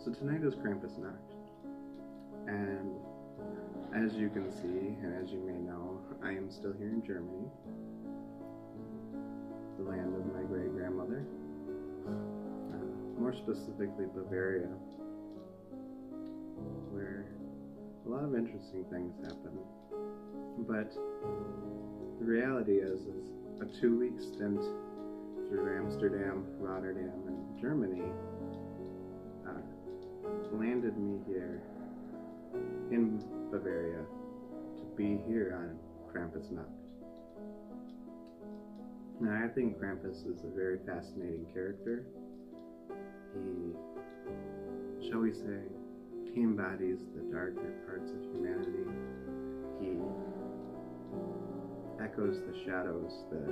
So tonight is Krampus Nacht, and as you can see, and as you may know, I am still here in Germany, the land of my great-grandmother, more specifically Bavaria, where a lot of interesting things happen. But the reality is a 2-week stint through Amsterdam, Rotterdam, and Germany landed me here in Bavaria to be here on Krampus Nacht. Now, I think Krampus is a very fascinating character. He, shall we say, he embodies the darker parts of humanity. He echoes the shadows that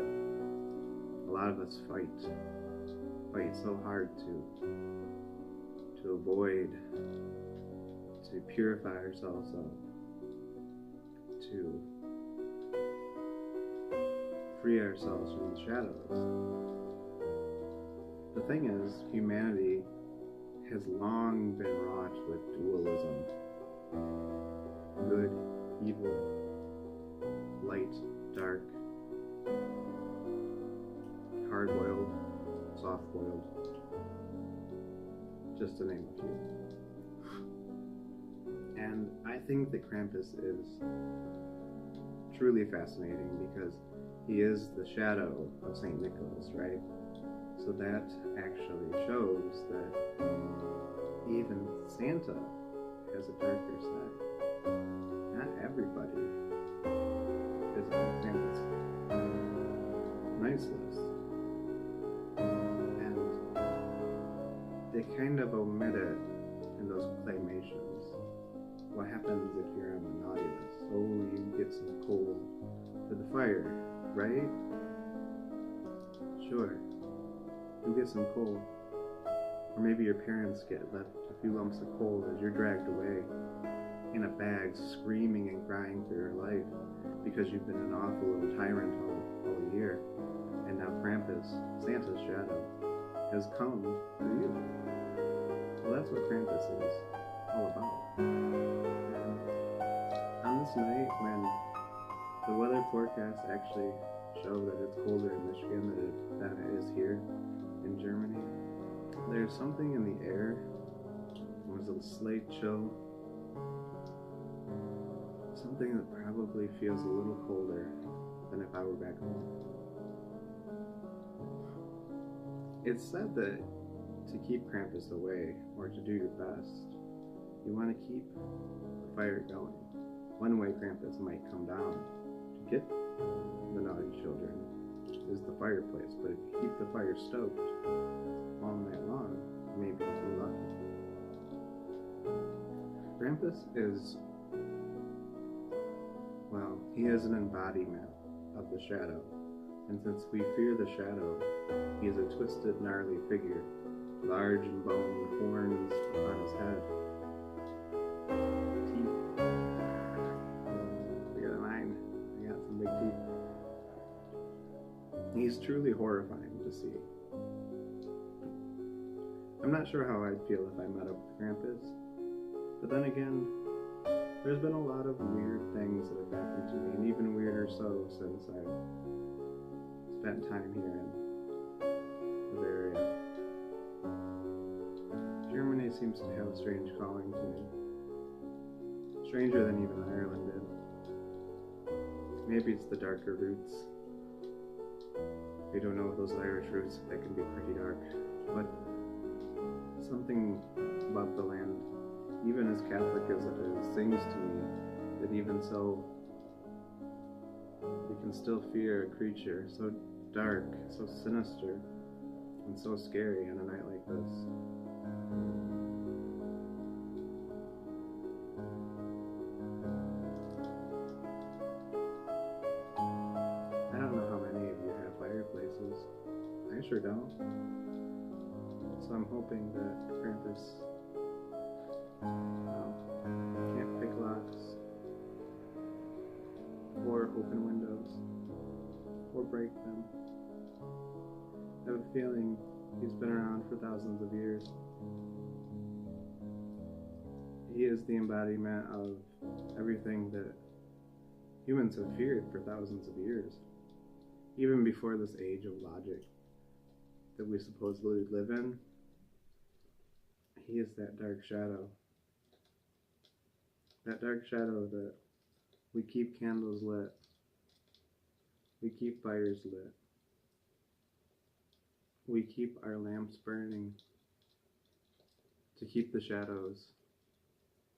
a lot of us fight so hard to avoid, to purify ourselves up, to free ourselves from the shadows. The thing is, humanity has long been wrought with dualism. Good, evil, light, dark, hard-boiled, soft-boiled, just to name a few. And I think that Krampus is truly fascinating because he is the shadow of St. Nicholas, right? So that actually shows that even Santa has a darker side. Not everybody is on Santa's nice list. And they kind of omit it in those claymations. What happens if you're on the naughty list? Oh, you get some coal for the fire, right? Sure. You get some coal. Or maybe your parents get left a few lumps of coal as you're dragged away in a bag, screaming and crying for your life because you've been an awful little tyrant all year. And now Krampus, Santa's shadow, has come for you. Well, that's what Krampus is all about. And on this night, when the weather forecast actually show that it's colder in Michigan than it is here in Germany, there's something in the air. There's a slight chill. Something that probably feels a little colder than if I were back home. It's said that to keep Krampus away, or to do your best, you want to keep the fire going. One way Krampus might come down to get the naughty children is the fireplace, but if you keep the fire stoked all night long, you may be too lucky. Krampus is, well, he is an embodiment of the shadow, and since we fear the shadow, he is a twisted, gnarly figure, large and bone, horns on his head, teeth bigger than mine. I got some big teeth. He's truly horrifying to see. I'm not sure how I'd feel if I met up with Krampus, but then again, there's been a lot of weird things that have happened to me, and even weirder so since I've spent time here in Bavaria. Germany seems to have a strange calling to me. Stranger than even Ireland did. Maybe it's the darker roots. We don't know those Irish roots, that can be pretty dark. But something about the land, even as Catholic as it is, sings to me that even so, we can still fear a creature so dark, so sinister, and so scary on a night like this. I don't know how many of you have fireplaces. I sure don't. So I'm hoping that Krampus can't pick locks, or open windows, or break them. I have a feeling he's been around for thousands of years. is the embodiment of everything that humans have feared for thousands of years, even before this age of logic that we supposedly live in. He is that dark shadow. That dark shadow that we keep candles lit, we keep fires lit, we keep our lamps burning to keep the shadows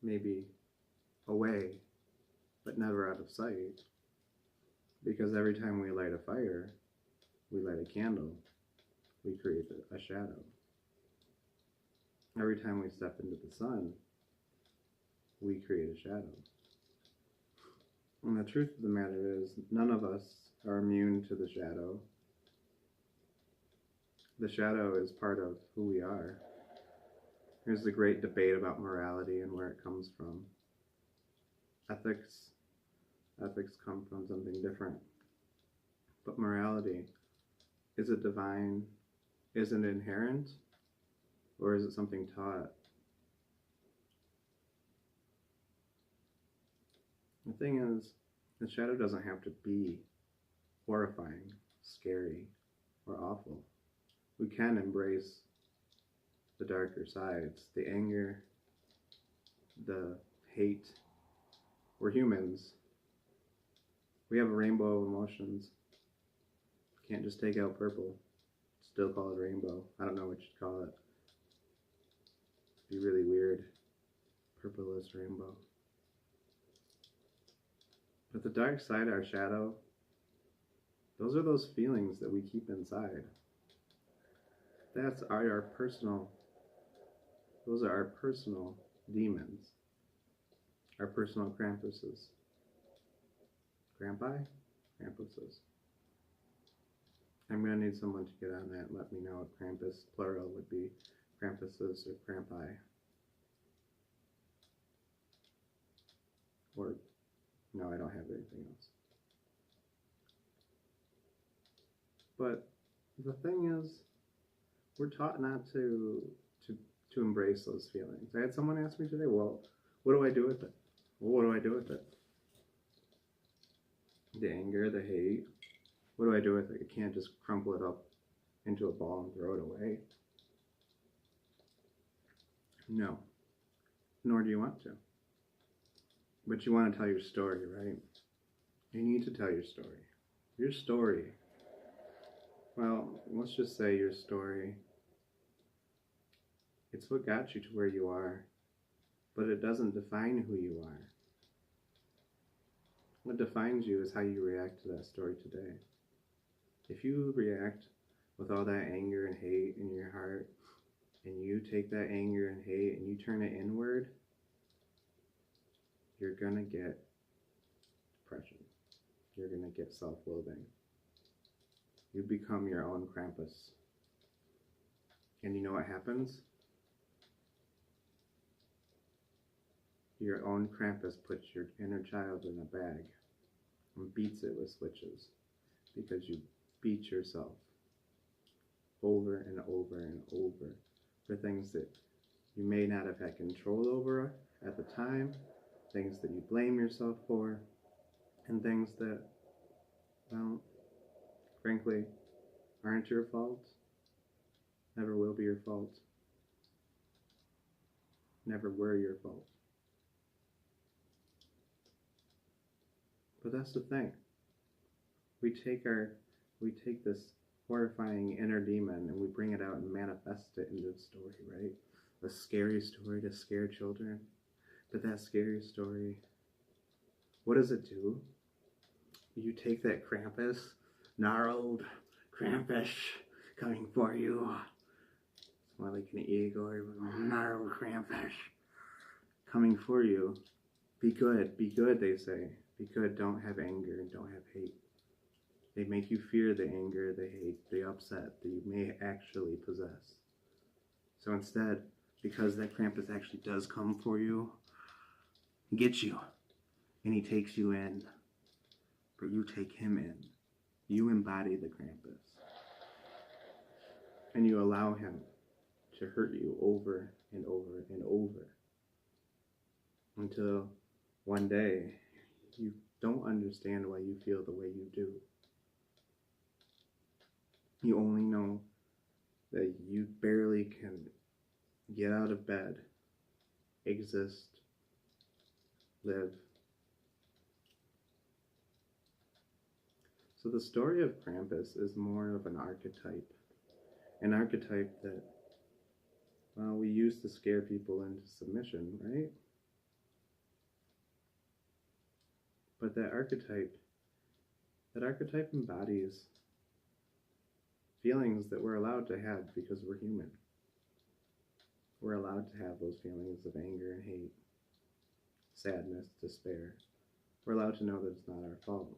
maybe away, but never out of sight. Because every time we light a fire, we light a candle, we create a shadow. Every time we step into the sun, we create a shadow. And the truth of the matter is, none of us are immune to the shadow. The shadow is part of who we are. There's the great debate about morality and where it comes from. Ethics come from something different. But morality, is it divine? Is it inherent? Or is it something taught? The thing is, the shadow doesn't have to be horrifying, scary, or awful. We can embrace the darker sides, the anger, the hate. We're humans. We have a rainbow of emotions. Can't just take out purple, still call it rainbow. I don't know what you'd call it. It'd be really weird. Purpleless rainbow. But the dark side, our shadow, those are those feelings that we keep inside. Those are our personal demons. Our personal Krampuses. Krampuses. I'm going to need someone to get on that and let me know what Krampus, plural, would be. Krampuses or Krampi. Or, no, I don't have anything else. But the thing is, we're taught not to embrace those feelings. I had someone ask me today, well, what do I do with it? Well, what do I do with it? The anger, the hate. What do I do with it? You can't just crumple it up into a ball and throw it away. No. Nor do you want to. But you want to tell your story, right? You need to tell your story. Your story. Well, let's just say your story. It's what got you to where you are, but it doesn't define who you are. What defines you is how you react to that story today. If you react with all that anger and hate in your heart, and you take that anger and hate and you turn it inward, you're going to get depression. You're going to get self-loathing. You become your own Krampus. And you know what happens? Your own Krampus puts your inner child in a bag and beats it with switches because you beat yourself over and over and over for things that you may not have had control over at the time, things that you blame yourself for, and things that, well, frankly, aren't your fault, never will be your fault, never were your fault. But that's the thing. We take this horrifying inner demon and we bring it out and manifest it into a story, right? A scary story to scare children. But that scary story, what does it do? You take that Krampus, gnarled Krampus coming for you. It's more like an eagle or gnarled Krampus coming for you. Be good, they say. Be good, don't have anger and don't have hate. They make you fear the anger, the hate, the upset that you may actually possess. So instead, because that Krampus actually does come for you, he gets you, and he takes you in, but you take him in. You embody the Krampus, and you allow him to hurt you over and over and over. until one day you don't understand why you feel the way you do. You only know that you barely can get out of bed, exist, live. So the story of Krampus is more of an archetype that, well, we use to scare people into submission, right? But that archetype embodies feelings that we're allowed to have because we're human. We're allowed to have those feelings of anger and hate, sadness, despair. We're allowed to know that it's not our fault.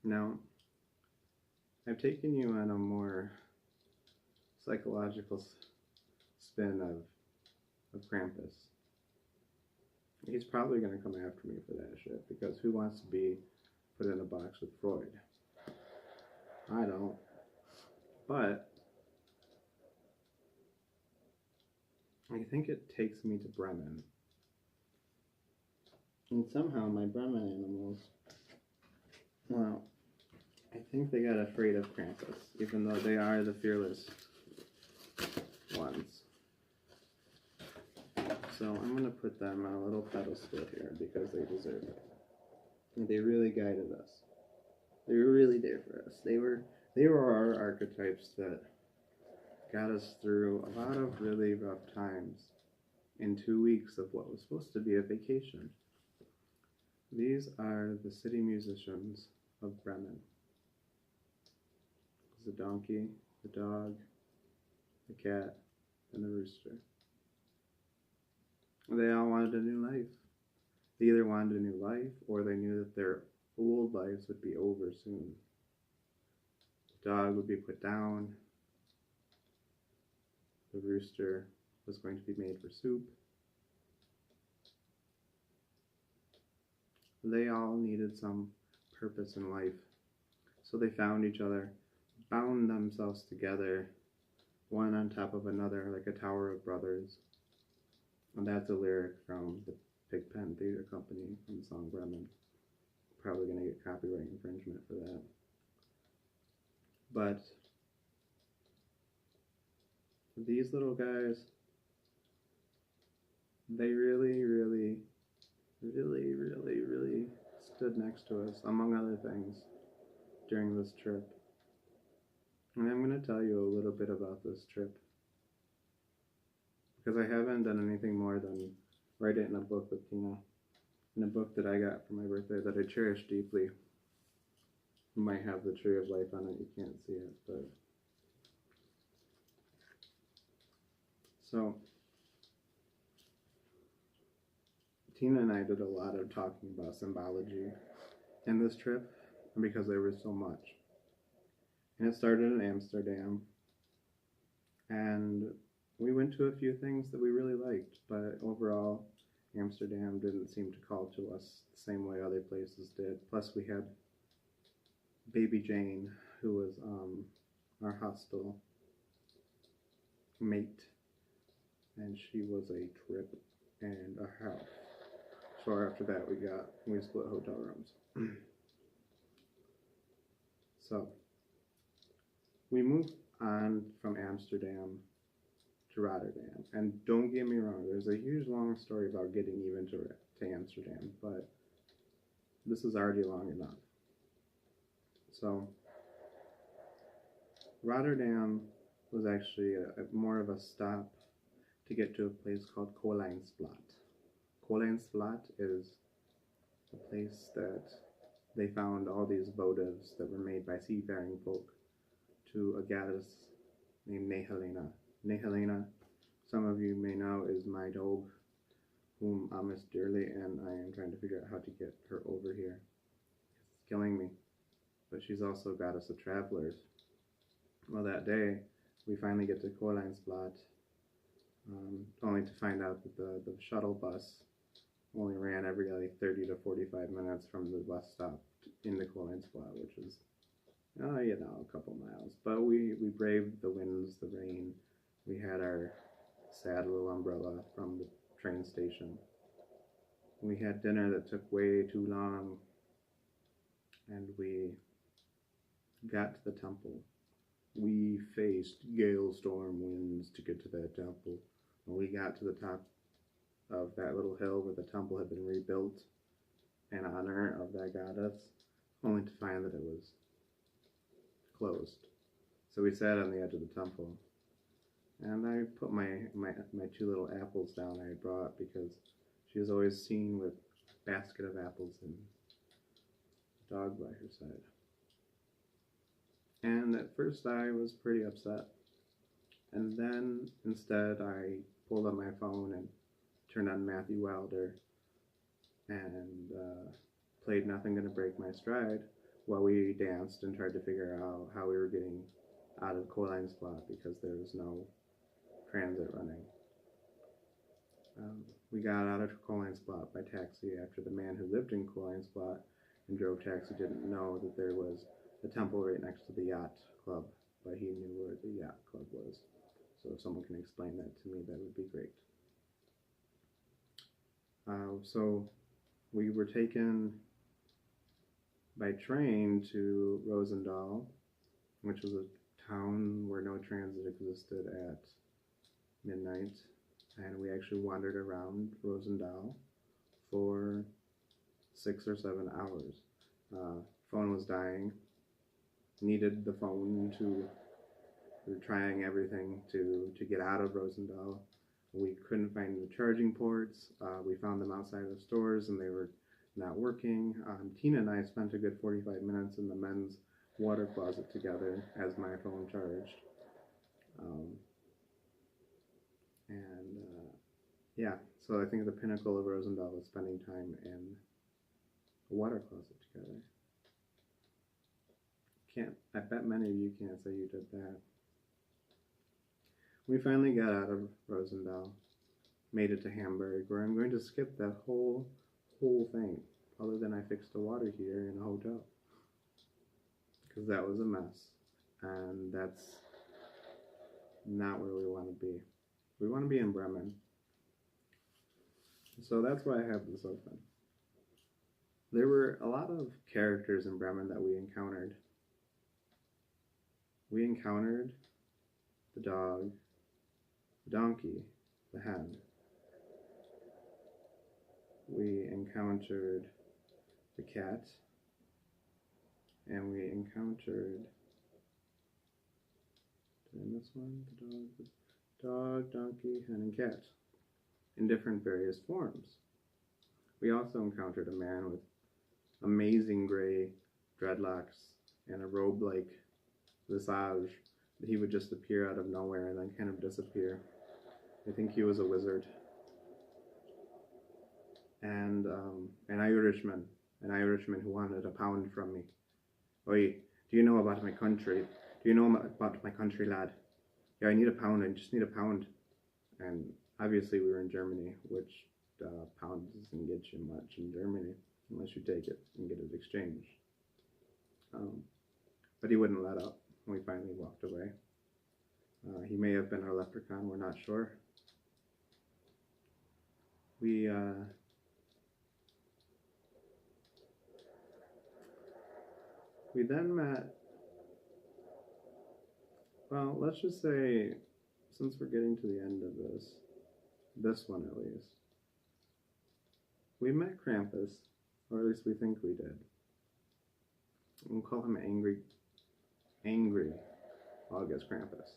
Now, I've taken you on a more psychological spin of Krampus. He's probably going to come after me for that shit, because who wants to be put in a box with Freud? I don't. But I think it takes me to Bremen. And somehow my Bremen animals, well, I think they got afraid of Krampus, even though they are the fearless ones. So I'm going to put them on a little pedestal here because they deserve it. And they really guided us. They were really there for us. They were our archetypes that got us through a lot of really rough times in 2 weeks of what was supposed to be a vacation. These are the city musicians of Bremen. The donkey, the dog, the cat, and the rooster. They all wanted a new life. They either wanted a new life, or they knew that their old lives would be over soon. The dog would be put down. The rooster was going to be made for soup. They all needed some purpose in life. So they found each other, bound themselves together, one on top of another, like a tower of brothers. And that's a lyric from the Pigpen Theater Company from the song Bremen. Probably going to get copyright infringement for that. But these little guys, they really stood next to us, among other things, during this trip. And I'm going to tell you a little bit about this trip, because I haven't done anything more than write it in a book with Tina, in a book that I got for my birthday that I cherish deeply. You might have the tree of life on it, you can't see it, but so Tina and I did a lot of talking about symbology in this trip, because there was so much. And it started in Amsterdam, and we went to a few things that we really liked, but overall Amsterdam didn't seem to call to us the same way other places did. Plus we had Baby Jane, who was our hostel mate, and she was a trip and a half. So after that we split hotel rooms. So we moved on from Amsterdam to Rotterdam, and don't get me wrong, there's a huge long story about getting even to Amsterdam, but this is already long enough. So Rotterdam was actually more of a stop to get to a place called Kolijnsplaat. Kolijnsplaat is a place that they found all these votives that were made by seafaring folk to a goddess named Nehelena. Nehelena, some of you may know, is my dog, whom I miss dearly, and I am trying to figure out how to get her over here. It's killing me. But she's also a goddess of travelers. Well, that day, we finally get to Kolijnsplaat, only to find out that the shuttle bus only ran every 30 to 45 minutes from the bus stop into Kolijnsplaat, which is, a couple miles. But we braved the winds, the rain. We had our sad little umbrella from the train station. We had dinner that took way too long, and we got to the temple. We faced gale storm winds to get to that temple. When we got to the top of that little hill where the temple had been rebuilt in honor of that goddess, only to find that it was closed. So we sat on the edge of the temple, and I put my two little apples down I had brought because she was always seen with a basket of apples and a dog by her side. And at first I was pretty upset. And then instead I pulled up my phone and turned on Matthew Wilder and played Nothing Gonna Break My Stride while we danced and tried to figure out how we were getting out of Coaline's Plot because there was no transit running. We got out of Coaline's Plot by taxi after the man who lived in Coaline's Plot and drove taxi didn't know that there was a temple right next to the yacht club, but he knew where the yacht club was. So if someone can explain that to me, that would be great. So we were taken by train to Rosendal, which was a town where no transit existed at midnight, and we actually wandered around Rosendal for 6 or 7 hours. Phone was dying. Needed the phone we were trying everything to get out of Rosendal. We couldn't find the charging ports. We found them outside of stores and they were not working. Tina and I spent a good 45 minutes in the men's water closet together as my phone charged. Yeah, so I think the pinnacle of Rosendal was spending time in a water closet together. I bet many of you can't say you did that. We finally got out of Rosendal, made it to Hamburg, where I'm going to skip that whole thing, other than I fixed a water heater in a hotel. Because that was a mess, and that's not where we want to be. We want to be in Bremen. So that's why I have this open. There were a lot of characters in Bremen that we encountered. We encountered the dog, the donkey, the hen. We encountered the cat, and we encountered, did I miss one? The dog, donkey, hen, and cat in different various forms. We also encountered a man with amazing gray dreadlocks and a robe-like visage. He would just appear out of nowhere and then kind of disappear. I think he was a wizard. And an Irishman who wanted a pound from me. Oi, do you know about my country? Do you know about my country, lad? Yeah, I need a pound. I just need a pound. And obviously we were in Germany, which pound doesn't get you much in Germany unless you take it and get it exchanged. But he wouldn't let up. We finally walked away. He may have been our leprechaun, we're not sure. We then met, well, let's just say, since we're getting to the end of this one at least, we met Krampus, or at least we think we did. We'll call him Angry August Krampus.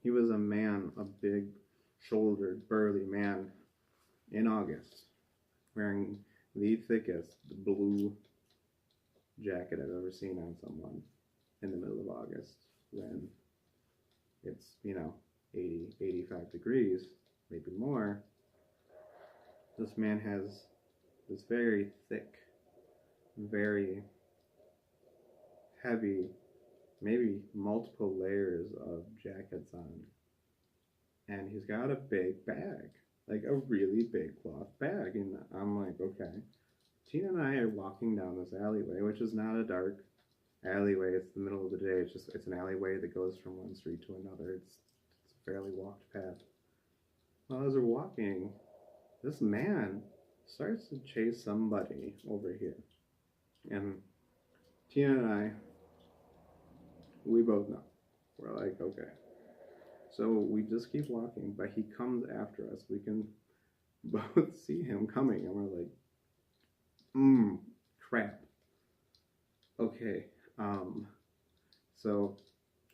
He was a man, a big-shouldered, burly man in August, wearing the thickest blue jacket I've ever seen on someone in the middle of August when it's, 80, 85 degrees, maybe more. This man has this very thick, very heavy, maybe multiple layers of jackets on. And he's got a big bag, like a really big cloth bag. And I'm like, okay. Tina and I are walking down this alleyway, which is not a dark alleyway. It's the middle of the day. It's an alleyway that goes from one street to another. It's barely walked past. Well, as we're walking, this man starts to chase somebody over here. And Tina and I, we both know. We're like, okay. So we just keep walking, but he comes after us. We can both see him coming, and we're like, crap. Okay. So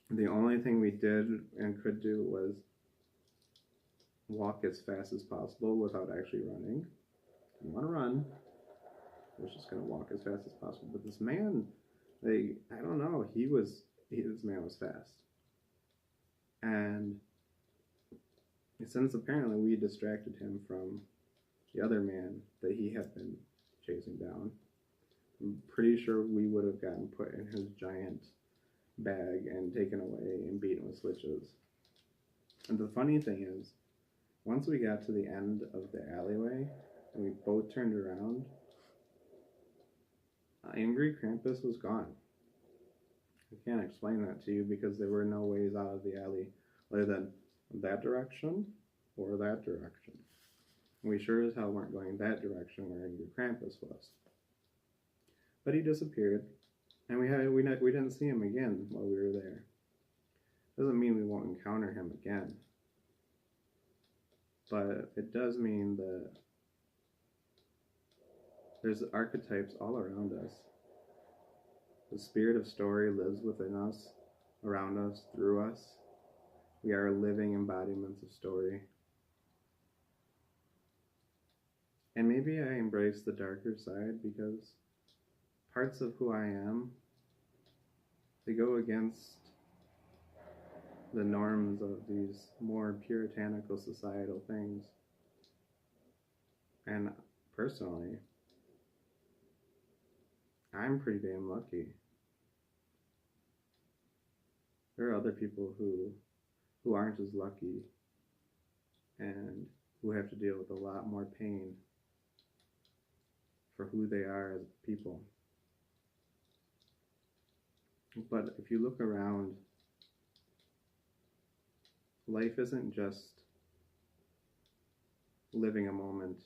the only thing we did and could do was walk as fast as possible without actually running. If you want to run, we're just going to walk as fast as possible. But this man, I don't know, this man was fast. And since apparently we distracted him from the other man that he had been chasing down, I'm pretty sure we would have gotten put in his giant bag and taken away and beaten with switches. And the funny thing is, once we got to the end of the alleyway and we both turned around, angry Krampus was gone. I can't explain that to you because there were no ways out of the alley other than that direction or that direction. We sure as hell weren't going that direction where angry Krampus was. But he disappeared, and we didn't see him again while we were there. Doesn't mean we won't encounter him again, but it does mean that there's archetypes all around us. The spirit of story lives within us, around us, through us. We are living embodiments of story. And maybe I embrace the darker side because parts of who I am, they go against the norms of these more puritanical societal things. And personally, I'm pretty damn lucky. There are other people who aren't as lucky and who have to deal with a lot more pain for who they are as people. But if you look around, life isn't just living a moment.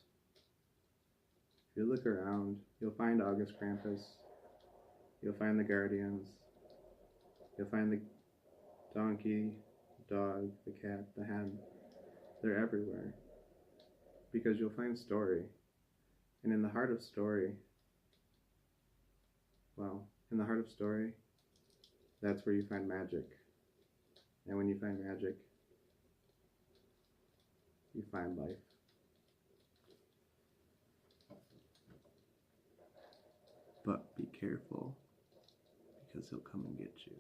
If you look around, you'll find August Krampus, you'll find the Guardians, you'll find the donkey, dog, the cat, the hen. They're everywhere. Because you'll find story. And in the heart of story, that's where you find magic. And when you find magic, you find life. But be careful, because he'll come and get you.